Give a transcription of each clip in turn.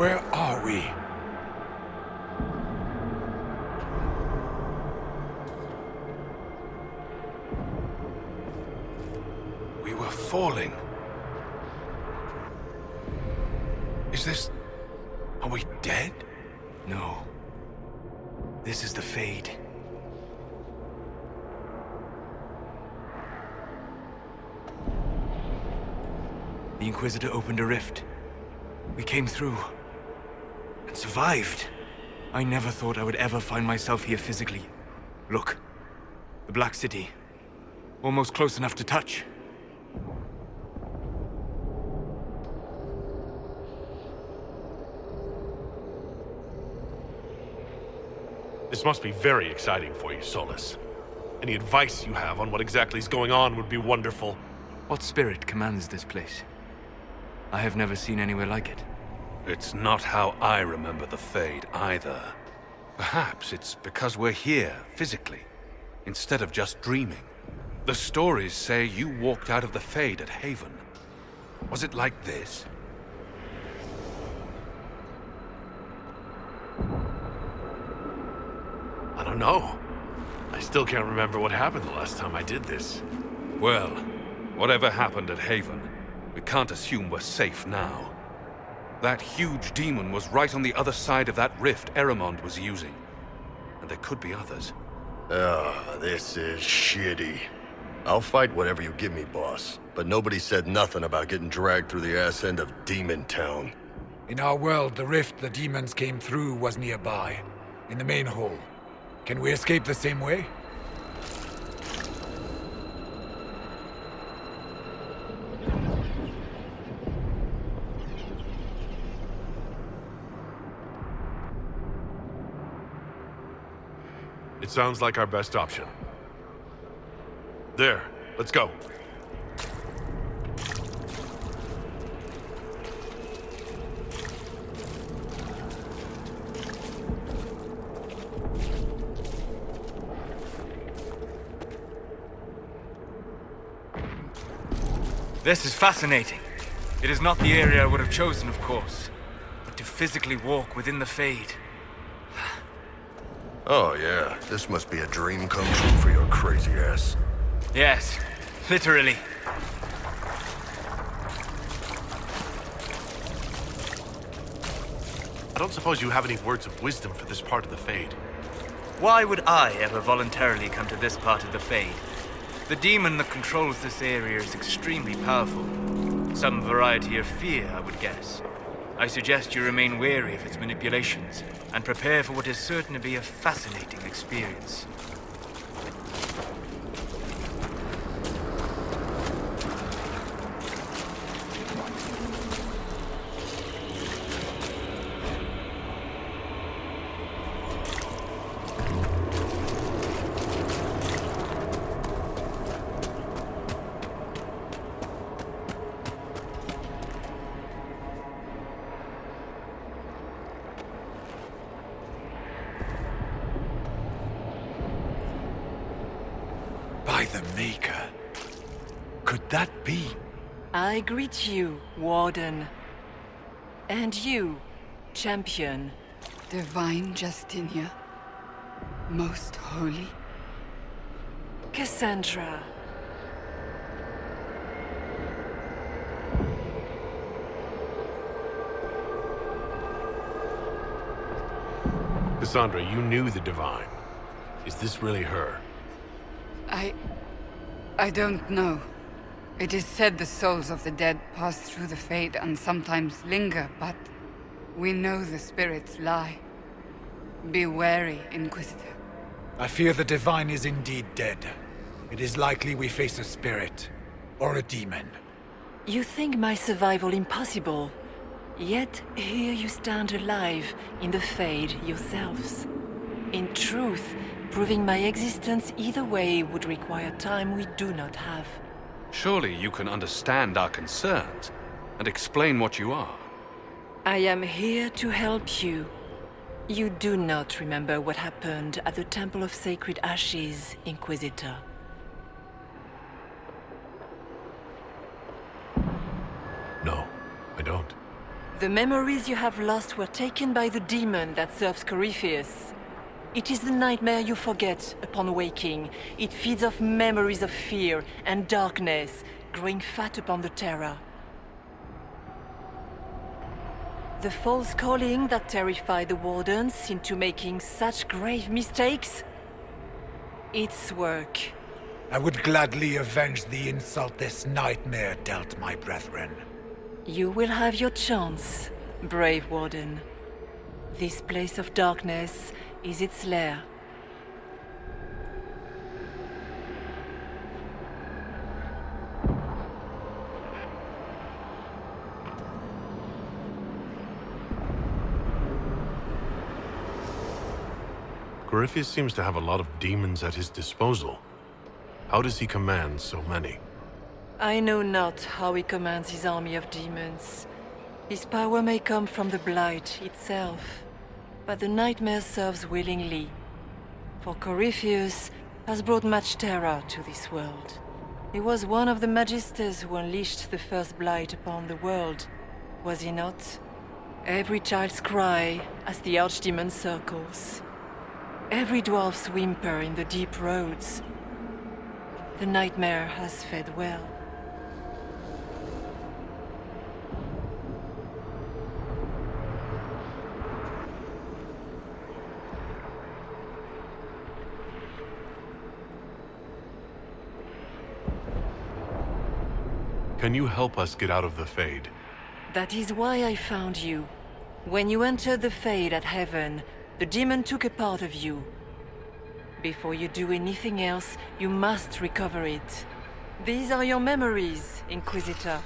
Where are we? We were falling. Is this... Are we dead? No. This is the Fade. The Inquisitor opened a rift. We came through. And survived. I never thought I would ever find myself here physically. Look. The Black City. Almost close enough to touch. This must be very exciting for you, Solus. Any advice you have on what exactly is going on would be wonderful. What spirit commands this place? I have never seen anywhere like it. It's not how I remember the Fade either. Perhaps it's because we're here, physically, instead of just dreaming. The stories say you walked out of the Fade at Haven. Was it like this? I don't know. I still can't remember what happened the last time I did this. Well, whatever happened at Haven, we can't assume we're safe now. That huge demon was right on the other side of that rift Eramond was using. And there could be others. This is shitty. I'll fight whatever you give me, boss. But nobody said nothing about getting dragged through the ass end of Demon Town. In our world, the rift the demons came through was nearby, in the main hall. Can we escape the same way? It sounds like our best option. There, let's go. This is fascinating. It is not the area I would have chosen, of course. But to physically walk within the Fade. Oh yeah, this must be a dream come true for your crazy ass. Yes, literally. I don't suppose you have any words of wisdom for this part of the Fade. Why would I ever voluntarily come to this part of the Fade? The demon that controls this area is extremely powerful. Some variety of fear, I would guess. I suggest you remain wary of its manipulations, and prepare for what is certain to be a fascinating experience. By the Maker. Could that be? I greet you, Warden. And you, Champion. Divine Justinia, most holy. Cassandra. Cassandra, you knew the Divine. Is this really her? I don't know. It is said the souls of the dead pass through the Fade and sometimes linger, but we know the spirits lie. Be wary, Inquisitor. I fear the Divine is indeed dead. It is likely we face a spirit, or a demon. You think my survival impossible, yet here you stand alive in the Fade yourselves. In truth, proving my existence either way would require time we do not have. Surely you can understand our concerns and explain what you are. I am here to help you. You do not remember what happened at the Temple of Sacred Ashes, Inquisitor. No, I don't. The memories you have lost were taken by the demon that serves Corypheus. It is the nightmare you forget upon waking. It feeds off memories of fear and darkness, growing fat upon the terror. The false calling that terrified the wardens into making such grave mistakes? Its work. I would gladly avenge the insult this nightmare dealt my brethren. You will have your chance, brave warden. This place of darkness is its lair. Corypheus seems to have a lot of demons at his disposal. How does he command so many? I know not how he commands his army of demons. His power may come from the Blight itself, but the nightmare serves willingly. For Corypheus has brought much terror to this world. He was one of the Magisters who unleashed the first Blight upon the world, was he not? Every child's cry as the Archdemon circles. Every dwarf's whimper in the deep roads. The nightmare has fed well. Can you help us get out of the Fade? That is why I found you. When you entered the Fade at Heaven, the demon took a part of you. Before you do anything else, you must recover it. These are your memories, Inquisitor.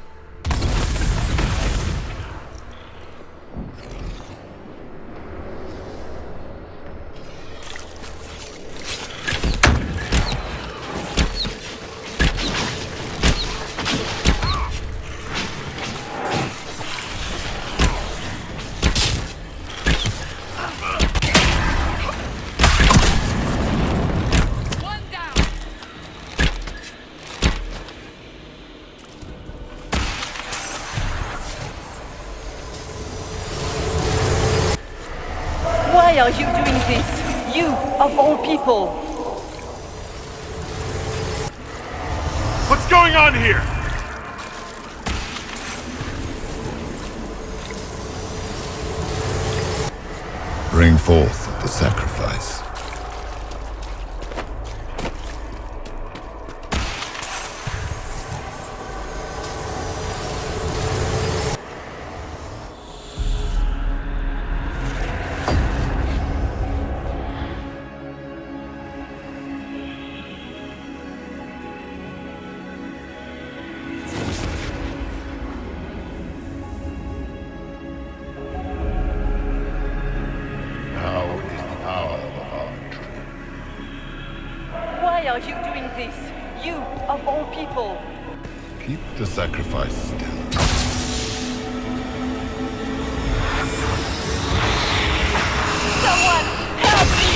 Why are you doing this? You, of all people! What's going on here? Bring forth the sacrifice. Why are you doing this? You, of all people! Keep the sacrifice still. Someone, help me!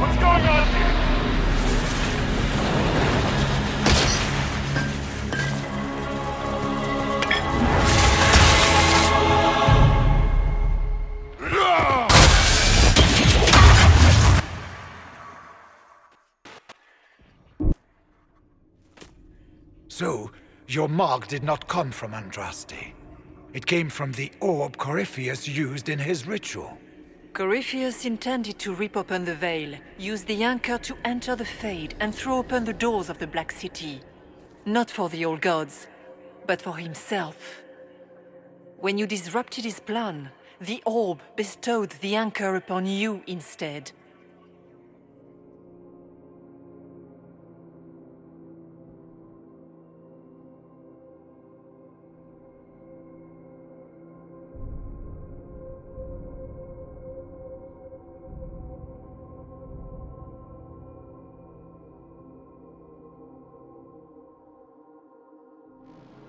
What's going on here? So, your mark did not come from Andraste. It came from the orb Corypheus used in his ritual. Corypheus intended to rip open the veil, use the anchor to enter the Fade, and throw open the doors of the Black City. Not for the old gods, but for himself. When you disrupted his plan, the orb bestowed the anchor upon you instead.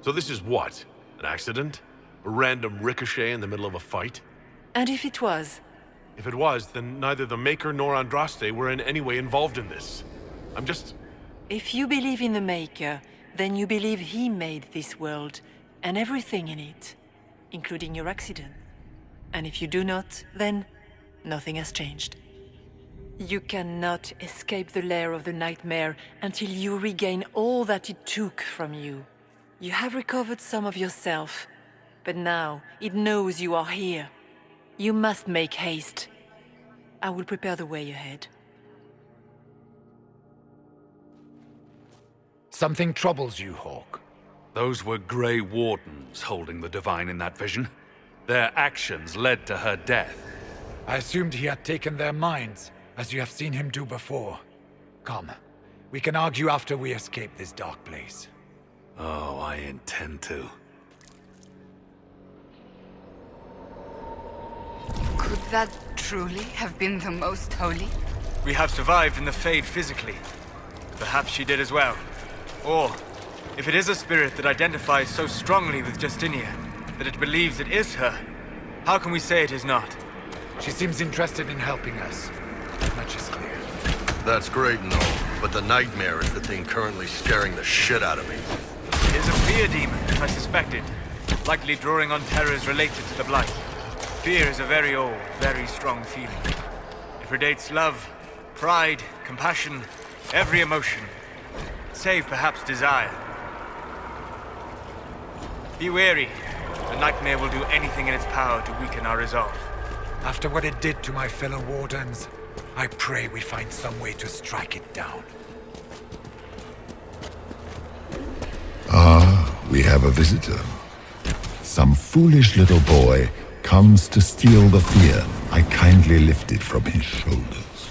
So this is what? An accident? A random ricochet in the middle of a fight? And if it was? If it was, then neither the Maker nor Andraste were in any way involved in this. I'm just... If you believe in the Maker, then you believe he made this world, and everything in it, including your accident. And if you do not, then nothing has changed. You cannot escape the lair of the nightmare until you regain all that it took from you. You have recovered some of yourself, but now it knows you are here. You must make haste. I will prepare the way ahead. Something troubles you, Hawk. Those were Grey Wardens holding the Divine in that vision. Their actions led to her death. I assumed he had taken their minds, as you have seen him do before. Come, we can argue after we escape this dark place. Oh, I intend to. Could that truly have been the most holy? We have survived in the Fade physically. Perhaps she did as well. Or, if it is a spirit that identifies so strongly with Justinia, that it believes it is her, how can we say it is not? She seems interested in helping us. Much is clear. That's great and all, but the nightmare is the thing currently scaring the shit out of me. It is a fear demon, as I suspected, likely drawing on terrors related to the Blight. Fear is a very old, very strong feeling. It predates love, pride, compassion, every emotion, save perhaps desire. Be wary. The nightmare will do anything in its power to weaken our resolve. After what it did to my fellow Wardens, I pray we find some way to strike it down. We have a visitor. Some foolish little boy comes to steal the fear I kindly lifted from his shoulders.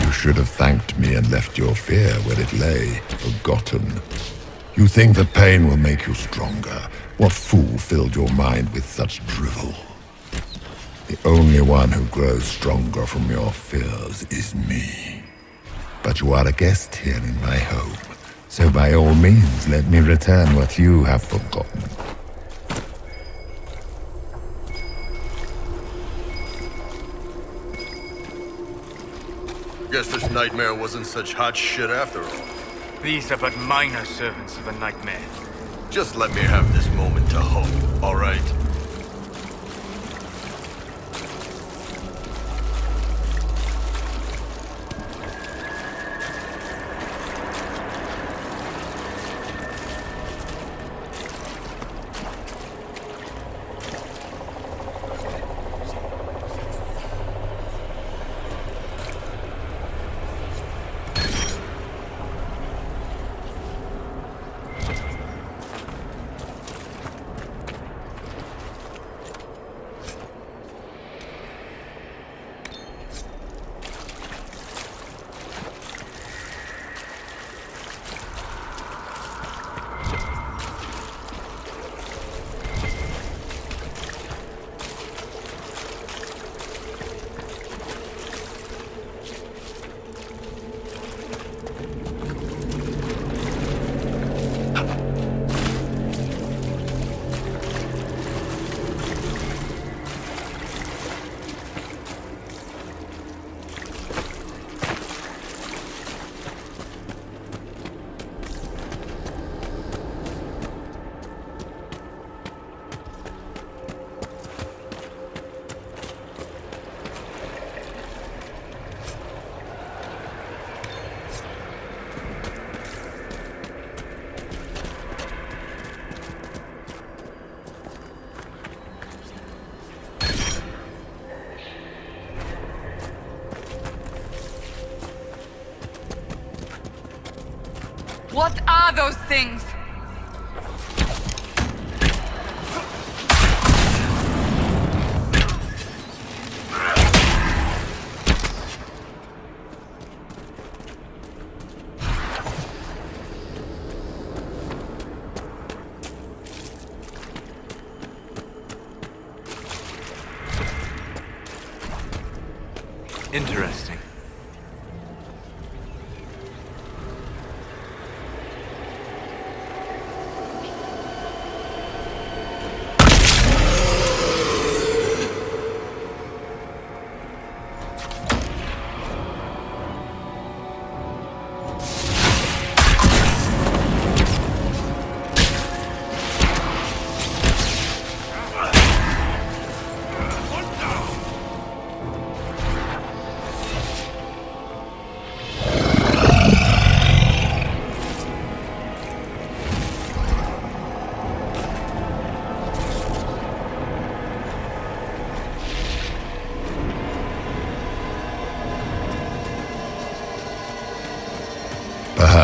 You should have thanked me and left your fear where it lay, forgotten. You think the pain will make you stronger. What fool filled your mind with such drivel? The only one who grows stronger from your fears is me. But you are a guest here in my home, so by all means let me return what you have forgotten. Guess this nightmare wasn't such hot shit after all. These are but minor servants of the nightmare. Just let me have this moment to hope, all right? What are those things? Interesting.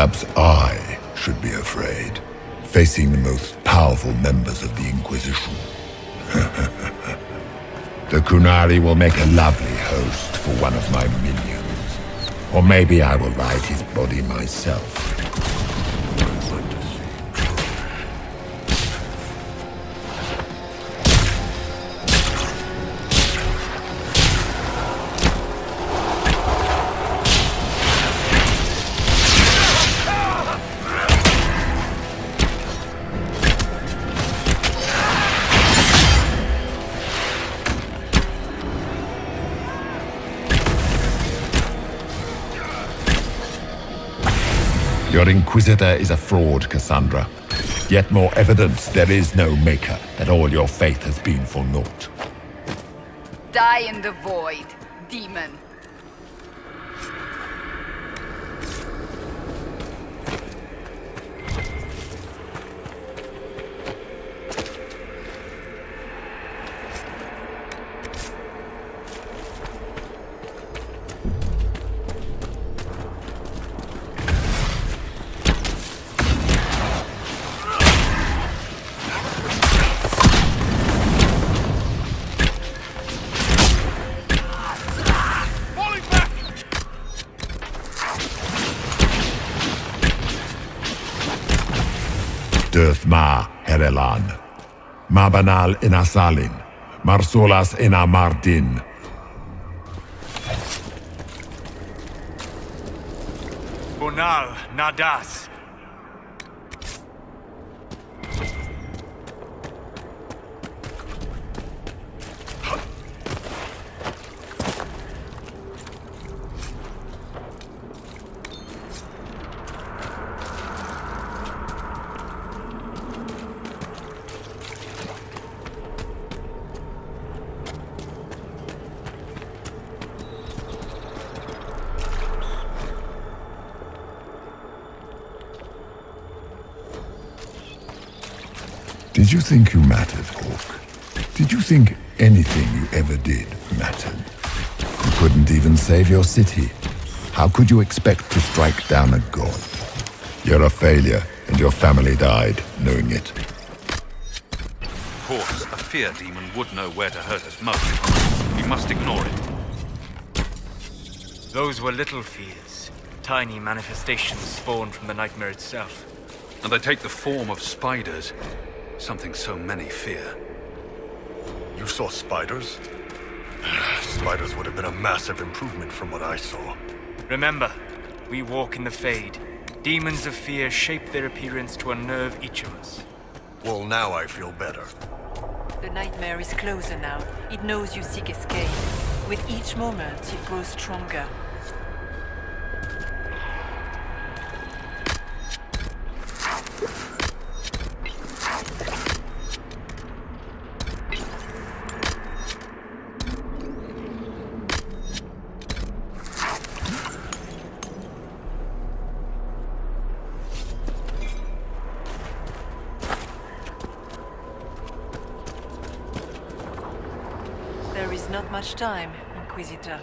Perhaps I should be afraid, facing the most powerful members of the Inquisition. The Kunari will make a lovely host for one of my minions. Or maybe I will ride his body myself. Your Inquisitor is a fraud, Cassandra. Yet more evidence there is no Maker, that all your faith has been for naught. Die in the void, demon. Döth ma Herelan, Mabanal inasalin, Marsolas inamardin. Bonal Nadas. Did you think you mattered, Hawk? Did you think anything you ever did mattered? You couldn't even save your city. How could you expect to strike down a god? You're a failure, and your family died knowing it. Of course, a fear demon would know where to hurt us most. We must ignore it. Those were little fears. Tiny manifestations spawned from the nightmare itself. And they take the form of spiders. Something so many fear. You saw spiders? Spiders would have been a massive improvement from what I saw. Remember, we walk in the Fade. Demons of fear shape their appearance to unnerve each of us. Well, now I feel better. The nightmare is closer now. It knows you seek escape. With each moment, it grows stronger. There is not much time, Inquisitor.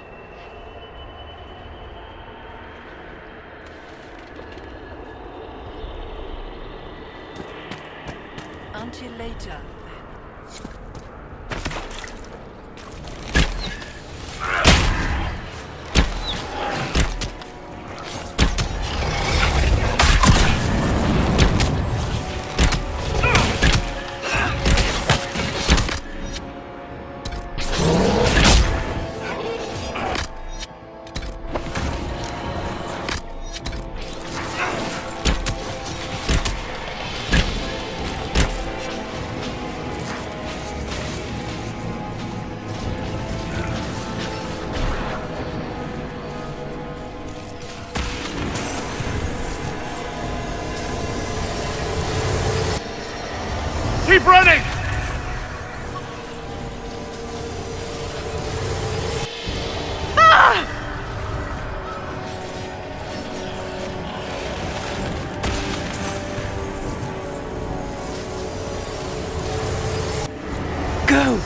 Until later, then. Keep running! Go!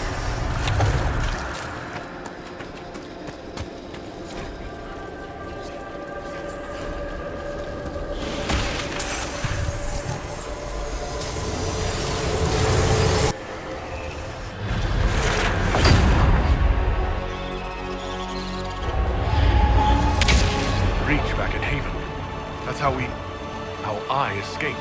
escaped.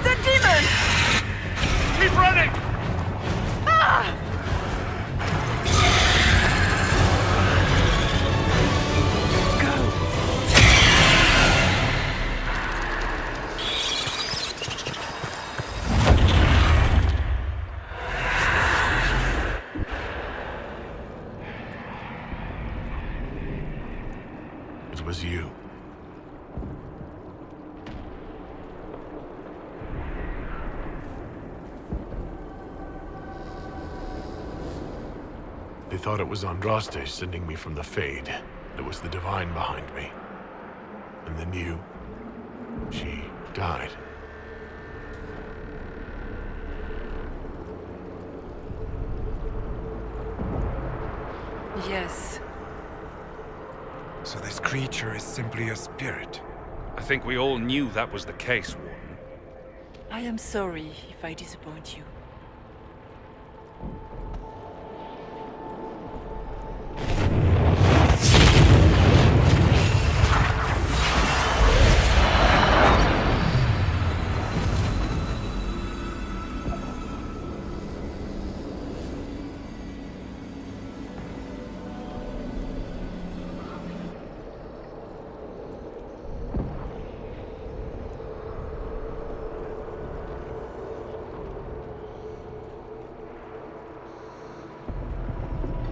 The demon! Keep running! It was you. They thought it was Andraste sending me from the Fade. It was the Divine behind me. And then you... she died. Yes. So this creature is simply a spirit. I think we all knew that was the case, Warden. I am sorry if I disappoint you.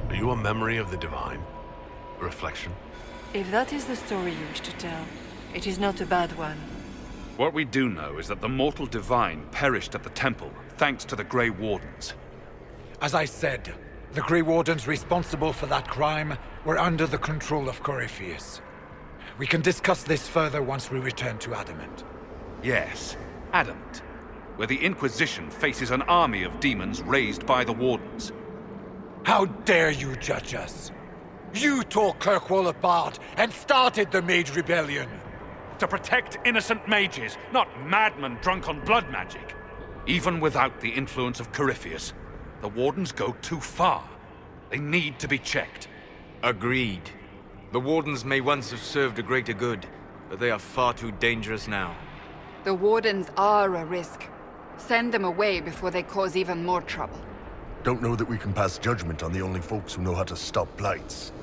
Are you a memory of the Divine? A reflection? If that is the story you wish to tell, it is not a bad one. What we do know is that the mortal Divine perished at the temple, thanks to the Grey Wardens. As I said, the Grey Wardens responsible for that crime were under the control of Corypheus. We can discuss this further once we return to Adamant. Yes, Adamant, where the Inquisition faces an army of demons raised by the Wardens. How dare you judge us? You tore Kirkwall apart and started the Mage Rebellion. To protect innocent mages, not madmen drunk on blood magic. Even without the influence of Corypheus, the Wardens go too far. They need to be checked. Agreed. The Wardens may once have served a greater good, but they are far too dangerous now. The Wardens are a risk. Send them away before they cause even more trouble. Don't know that we can pass judgment on the only folks who know how to stop blights.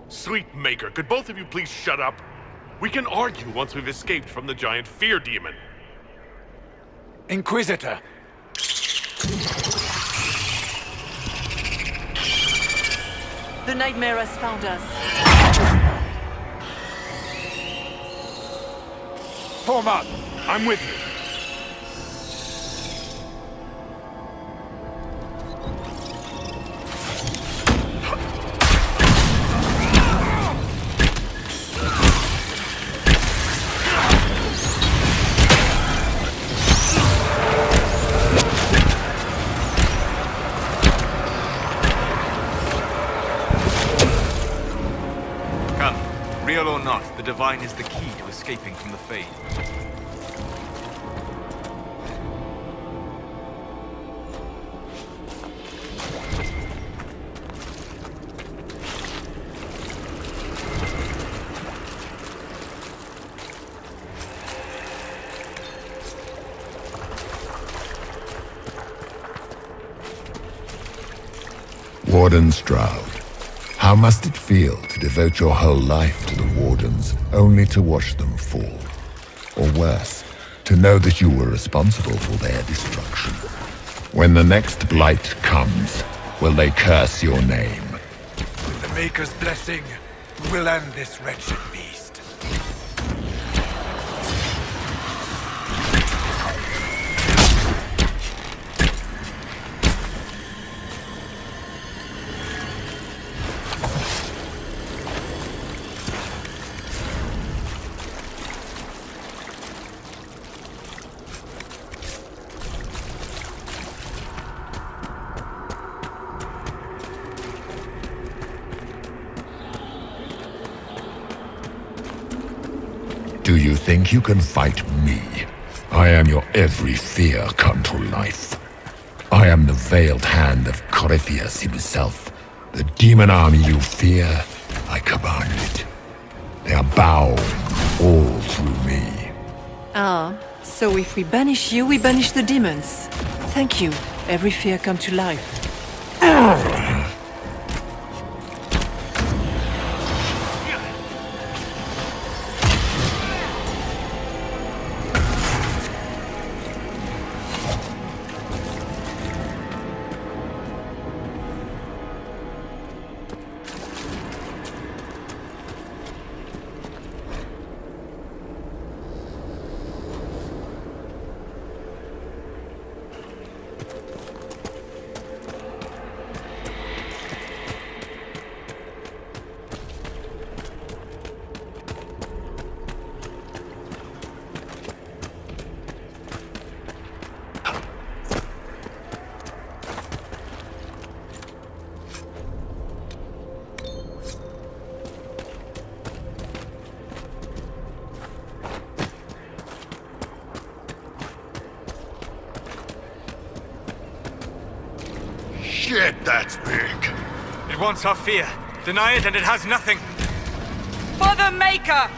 Sweet Maker, could both of you please shut up? We can argue once we've escaped from the giant fear demon. Inquisitor! The nightmare has found us. Form up! I'm with you. Real or not, the Divine is the key to escaping from the Fade. Warden Stroud, how must it feel to devote your whole life to the Wardens, only to watch them fall? Or worse, to know that you were responsible for their destruction. When the next blight comes, will they curse your name? With the Maker's blessing, we'll end this wretched beast. think you can fight me? I am your every fear come to life. I am the veiled hand of Corypheus himself. The demon army you fear, I command it. They are bound all through me. Ah, so if we banish you, we banish the demons. Thank you. Every fear come to life. Shit, that's big. It wants our fear. Deny it and it has nothing. For the Maker!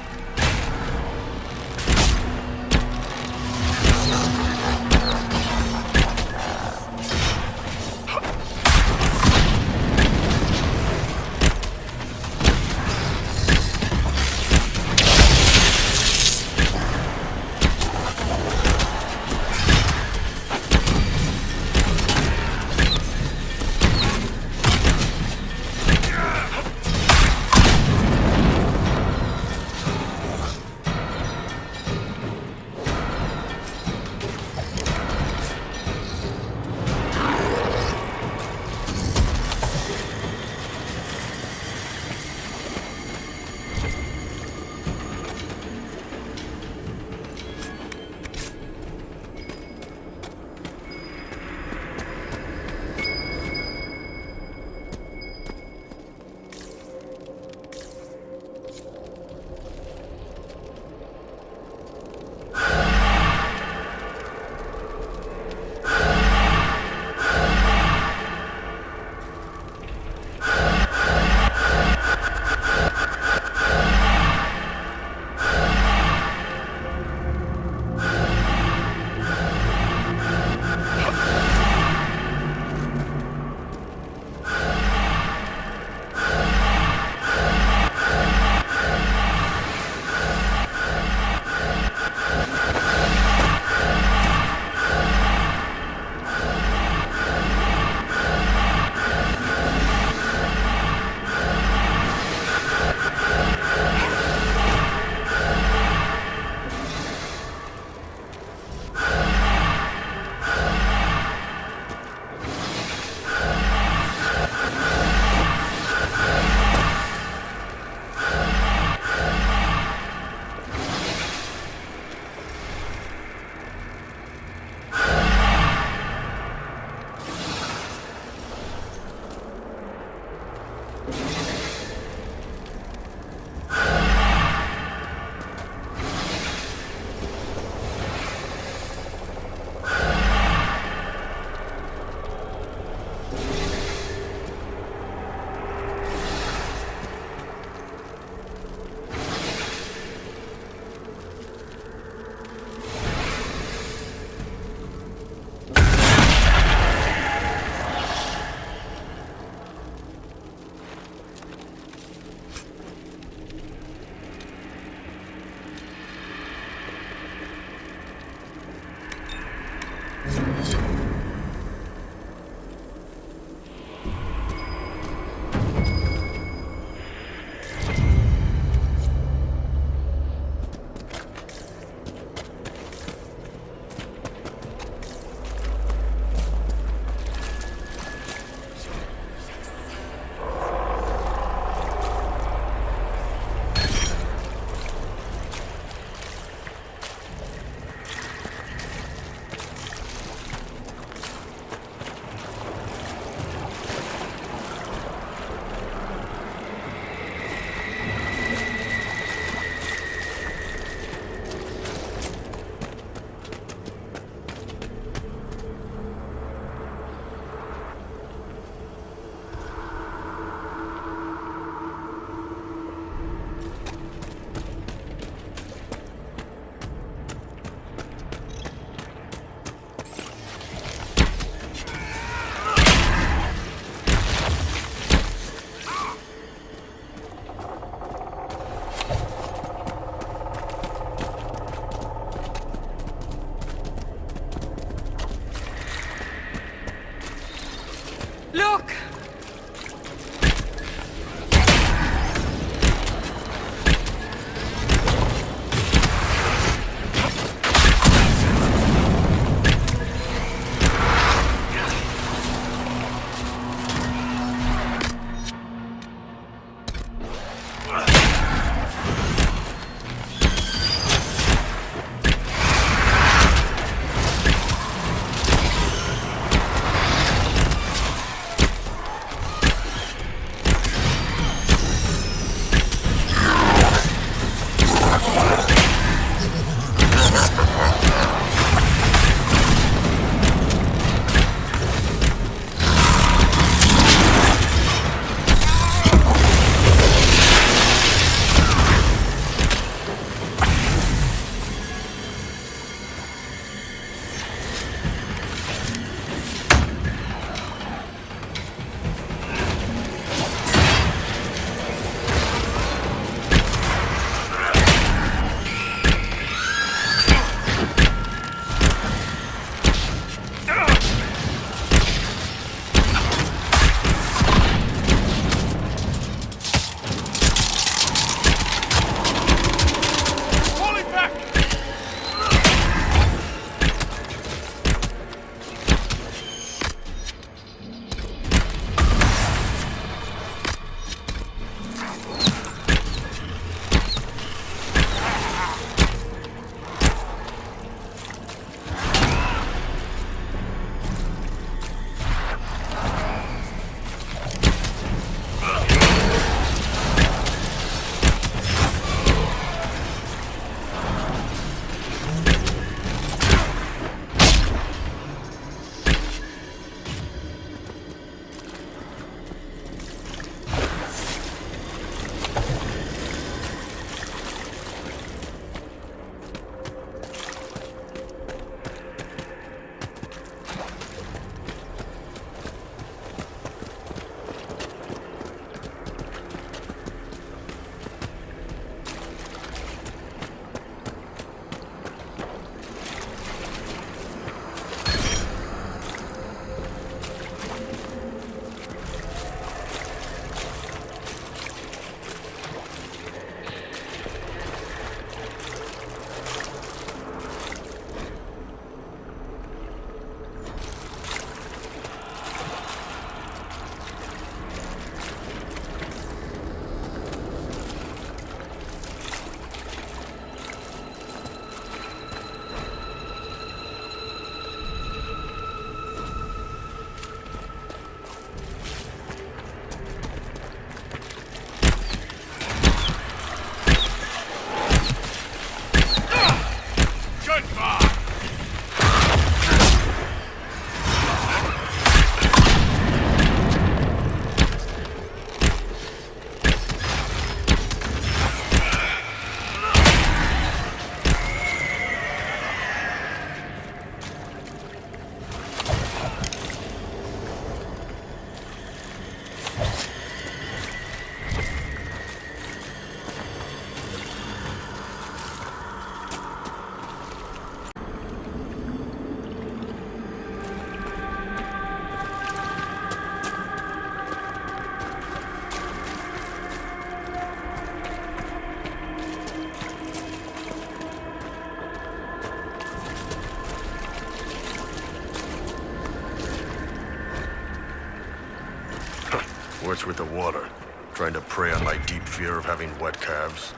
What's with the water? Trying to prey on my deep fear of having wet calves?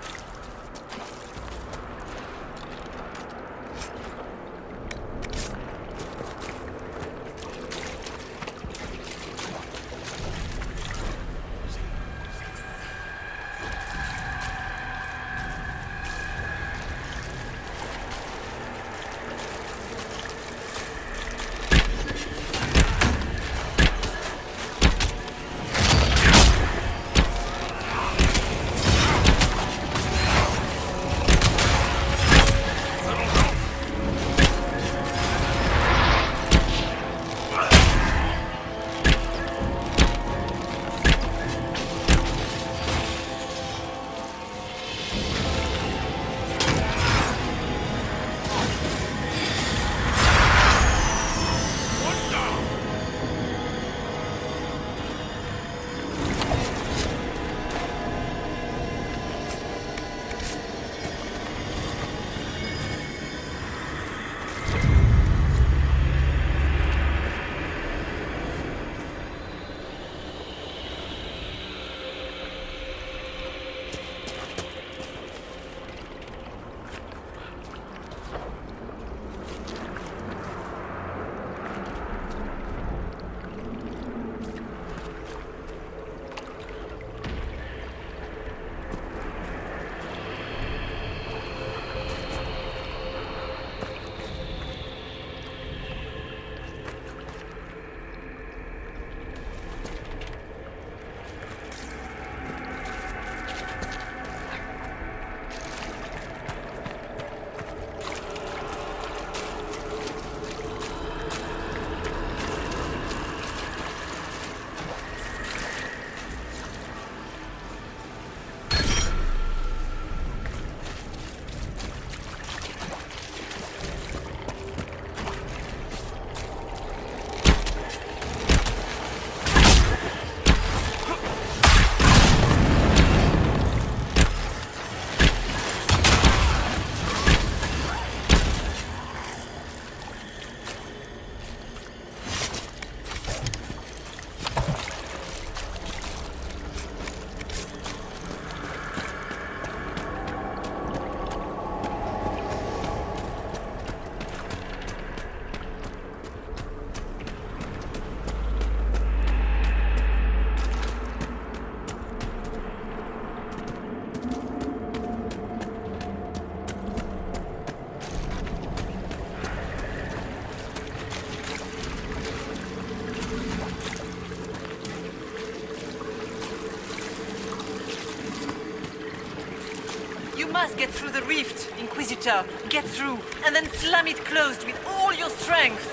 must get through the rift, Inquisitor. Get through, and then slam it closed with all your strength.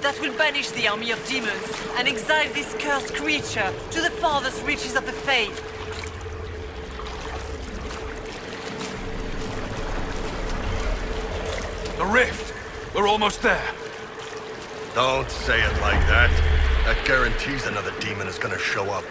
That will banish the army of demons and exile this cursed creature to the farthest reaches of the Fade. The rift! We're almost there. Don't say it like that. That guarantees another demon is gonna show up.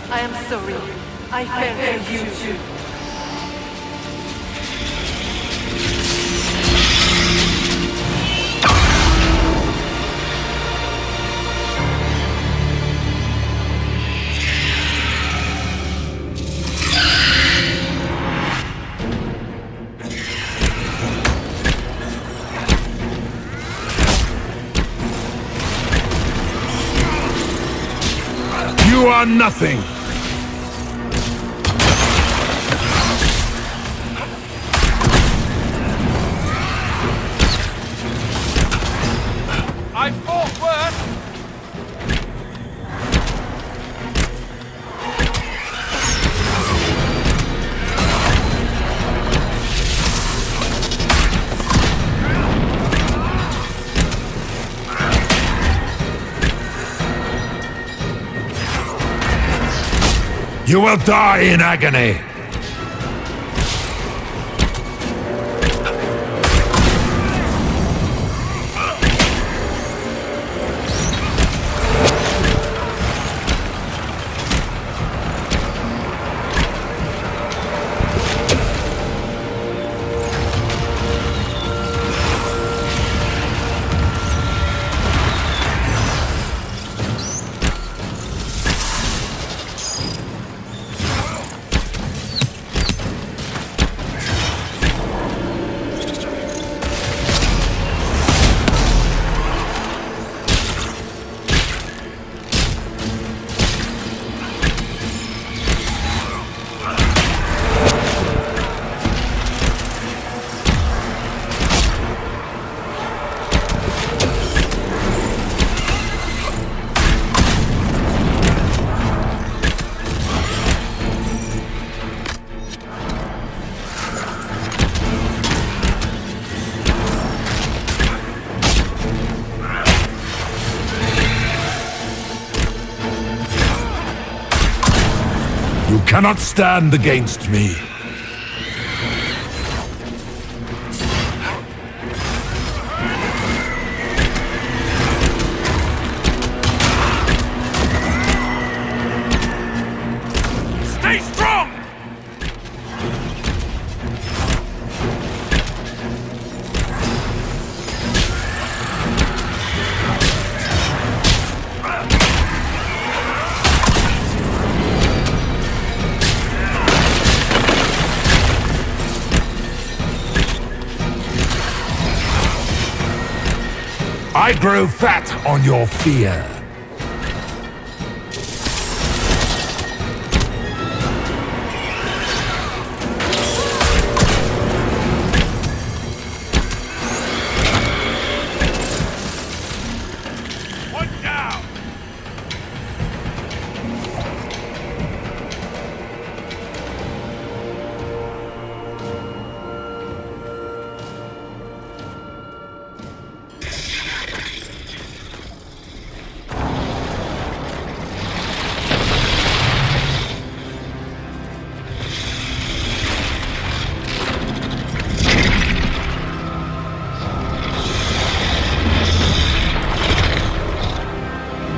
I am sorry. I fell for you too. You are nothing! I fought worse! You will die in agony! You cannot stand against me. Stay strong! I grow fat on your fear. One down!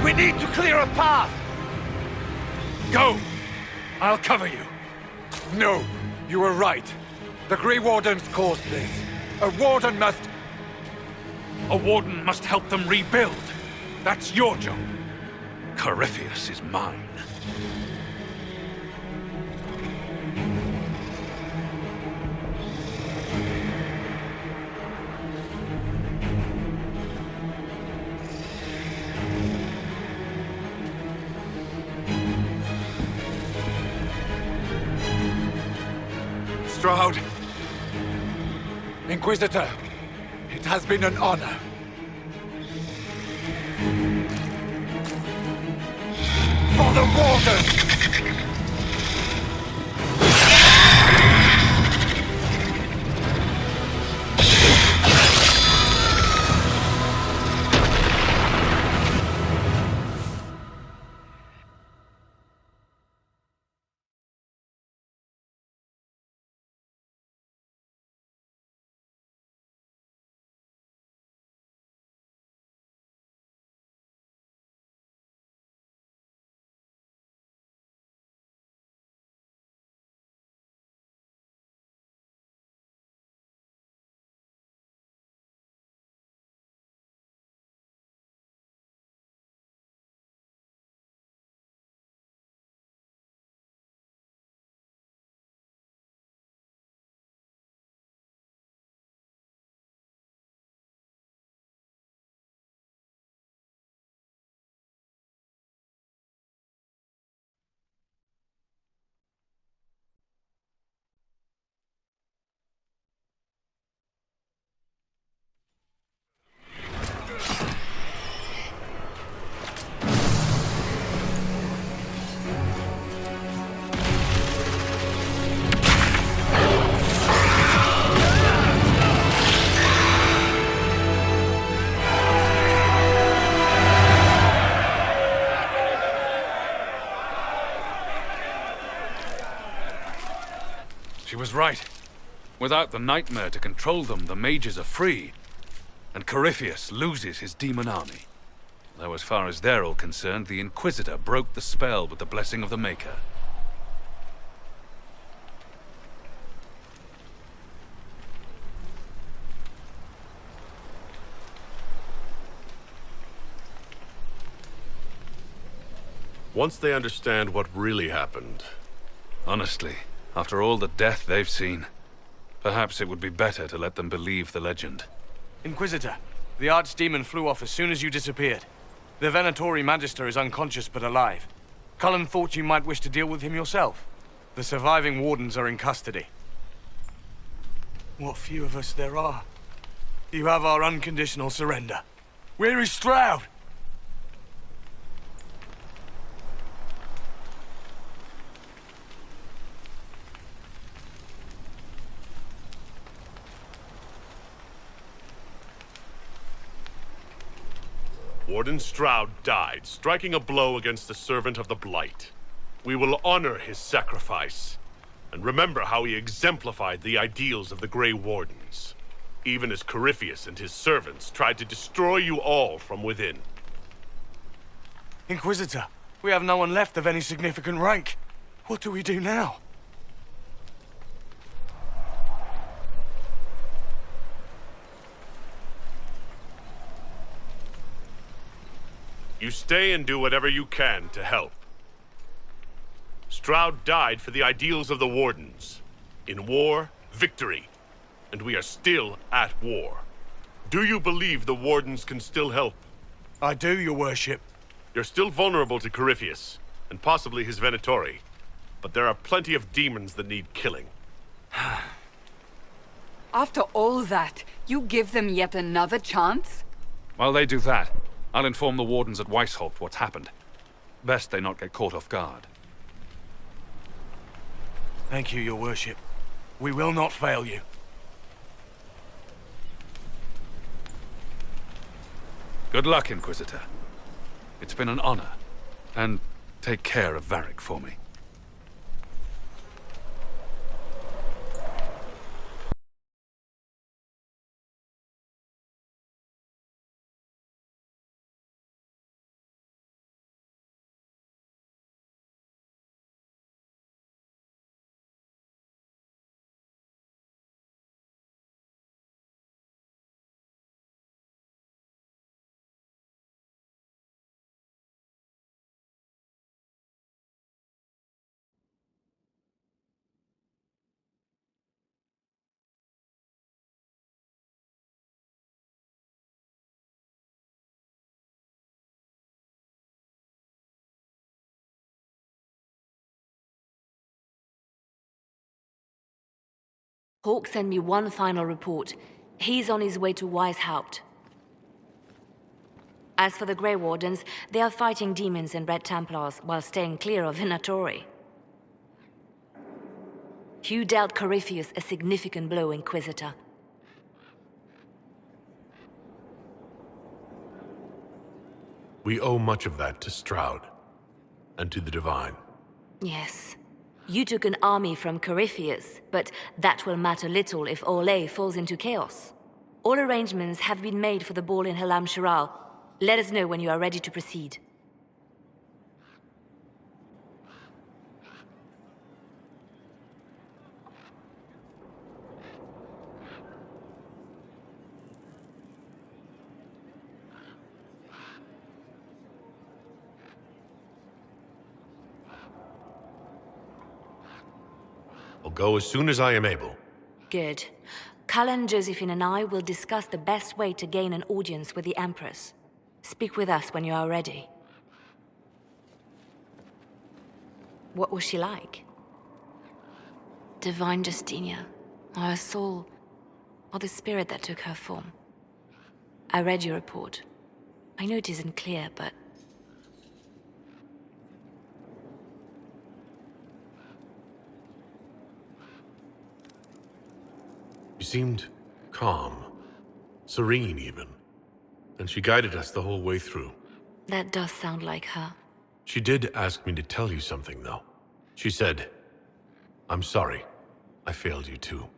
We need to clear a path! Go! I'll cover you. No, you were right. The Grey Wardens caused this. A Warden must... A warden must help them rebuild. That's your job. Corypheus is mine. Stroud. Inquisitor, it has been an honor. For the Warden! was right. Without the nightmare to control them, the mages are free. And Corypheus loses his demon army. Though as far as they're all concerned, the Inquisitor broke the spell with the blessing of the Maker. Once they understand what really happened... Honestly, after all the death they've seen, perhaps it would be better to let them believe the legend. Inquisitor, the archdemon flew off as soon as you disappeared. The Venatori Magister is unconscious but alive. Cullen thought you might wish to deal with him yourself. The surviving wardens are in custody. What few of us there are. You have our unconditional surrender. Where is Stroud? Warden Stroud died, striking a blow against the servant of the Blight. We will honor his sacrifice, and remember how he exemplified the ideals of the Grey Wardens, even as Corypheus and his servants tried to destroy you all from within. Inquisitor, we have no one left of any significant rank. What do we do now? You stay and do whatever you can to help. Stroud died for the ideals of the Wardens. In war, victory. And we are still at war. Do you believe the Wardens can still help? I do, your worship. You're still vulnerable to Corypheus, and possibly his Venatori. But there are plenty of demons that need killing. After all that, you give them yet another chance? While they do that, I'll inform the Wardens at Weishaupt what's happened. Best they not get caught off guard. Thank you, your worship. We will not fail you. Good luck, Inquisitor. It's been an honor. And take care of Varric for me. Hawk sent me one final report. He's on his way to Weishaupt. As for the Grey Wardens, they are fighting demons and Red Templars while staying clear of Venatori. You dealt Corypheus a significant blow, Inquisitor. We owe much of that to Stroud, and to the Divine. Yes. You took an army from Corypheus, but that will matter little if Orlais falls into chaos. All arrangements have been made for the ball in Halam Shiral. Let us know when you are ready to proceed. I'll go as soon as I am able. Good. Cullen, Josephine, and I will discuss the best way to gain an audience with the Empress. Speak with us when you are ready. What was she like? Divine Justinia, or her soul, or the spirit that took her form. I read your report. I know it isn't clear, but... She seemed calm, serene even, and she guided us the whole way through. That does sound like her. She did ask me to tell you something, though. She said, "I'm sorry. I failed you too.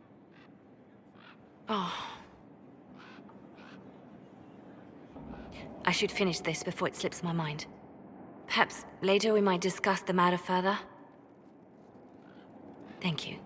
Oh. I should finish this before it slips my mind. Perhaps later we might discuss the matter further. Thank you.